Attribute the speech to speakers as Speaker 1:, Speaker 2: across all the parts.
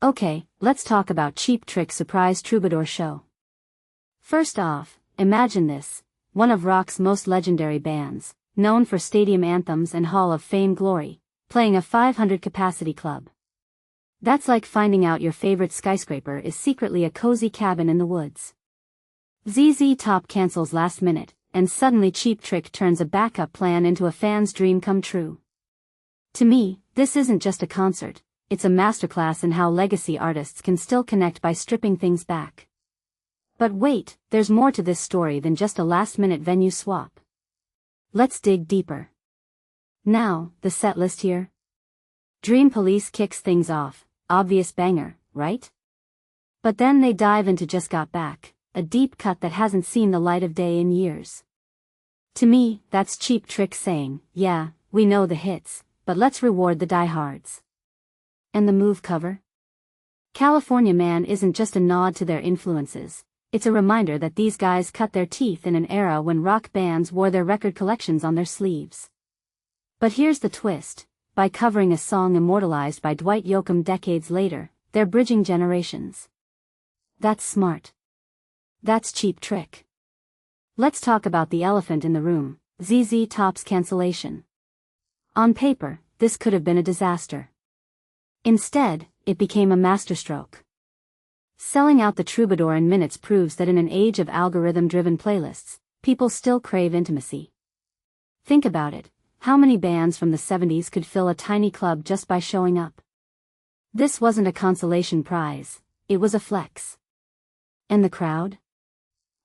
Speaker 1: Okay, let's talk about Cheap Trick's surprise Troubadour show. First off, imagine this, one of rock's most legendary bands, known for stadium anthems and Hall of Fame glory, playing a 500-capacity club. That's like finding out your favorite skyscraper is secretly a cozy cabin in the woods. ZZ Top cancels last minute, and suddenly Cheap Trick turns a backup plan into a fan's dream come true. To me, this isn't just a concert, it's a masterclass in how legacy artists can still connect by stripping things back. But wait, there's more to this story than just a last-minute venue swap. Let's dig deeper. Now, the set list here. Dream Police kicks things off, obvious banger, right? But then they dive into Just Got Back, a deep cut that hasn't seen the light of day in years. To me, that's Cheap Trick saying, yeah, we know the hits, but let's reward the diehards. And the Move cover? California Man isn't just a nod to their influences, it's a reminder that these guys cut their teeth in an era when rock bands wore their record collections on their sleeves. But here's the twist, by covering a song immortalized by Dwight Yoakam decades later, they're bridging generations. That's smart. That's Cheap Trick. Let's talk about the elephant in the room, ZZ Top's cancellation. On paper, this could have been a disaster. Instead, it became a masterstroke. Selling out the Troubadour in minutes proves that in an age of algorithm-driven playlists, people still crave intimacy. Think about it, how many bands from the 70s could fill a tiny club just by showing up? This wasn't a consolation prize, it was a flex. And the crowd?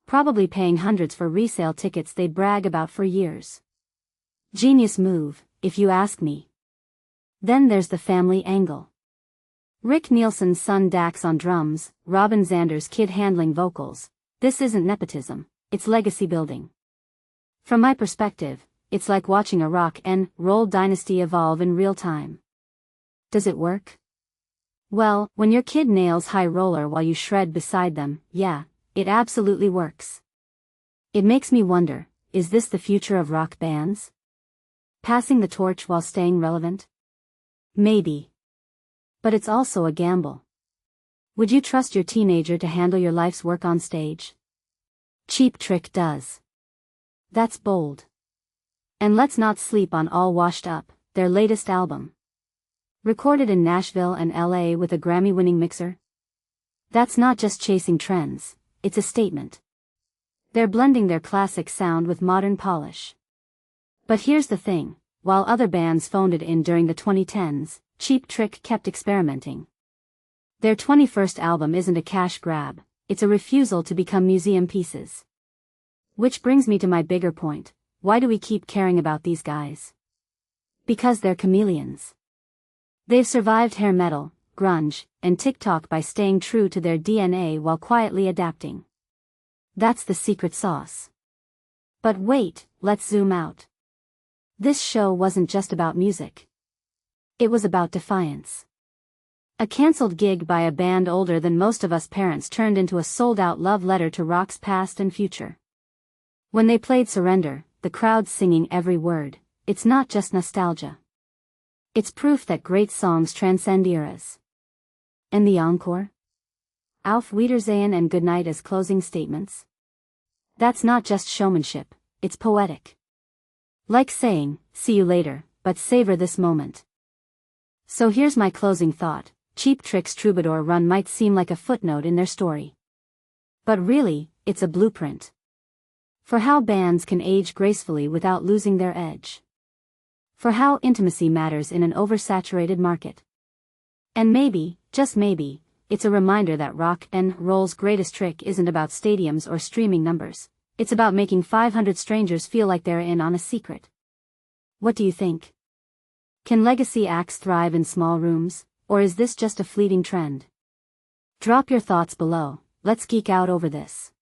Speaker 1: Probably paying hundreds for resale tickets they'd brag about for years. Genius move, if you ask me. Then there's the family angle. Rick Nielsen's son Dax on drums, Robin Zander's kid handling vocals. This isn't nepotism, it's legacy building. From my perspective, it's like watching a rock and roll dynasty evolve in real time. Does it work? Well, when your kid nails High Roller while you shred beside them, yeah, it absolutely works. It makes me wonder, is this the future of rock bands? Passing the torch while staying relevant? Maybe. But it's also a gamble. Would you trust your teenager to handle your life's work on stage? Cheap Trick does. That's bold. And let's not sleep on All Washed Up, their latest album. Recorded in Nashville and LA with a Grammy-winning mixer. That's not just chasing trends, it's a statement. They're blending their classic sound with modern polish. But here's the thing, while other bands phoned it in during the 2010s, Cheap Trick kept experimenting. Their 21st album isn't a cash grab, it's a refusal to become museum pieces. Which brings me to my bigger point, why do we keep caring about these guys? Because they're chameleons. They've survived hair metal, grunge, and TikTok by staying true to their DNA while quietly adapting. That's the secret sauce. But wait, let's zoom out. This show wasn't just about music. It was about defiance. A cancelled gig by a band older than most of us parents turned into a sold-out love letter to rock's past and future. When they played Surrender, the crowd singing every word, it's not just nostalgia. It's proof that great songs transcend eras. And the encore? Auf Wiedersehen and Goodnight as closing statements? That's not just showmanship, it's poetic. Like saying, see you later, but savor this moment. So here's my closing thought, Cheap Trick's Troubadour run might seem like a footnote in their story. But really, it's a blueprint. For how bands can age gracefully without losing their edge. For how intimacy matters in an oversaturated market. And maybe, just maybe, it's a reminder that rock and roll's greatest trick isn't about stadiums or streaming numbers. It's about making 500 strangers feel like they're in on a secret. What do you think? Can legacy acts thrive in small rooms, or is this just a fleeting trend? Drop your thoughts below, let's geek out over this.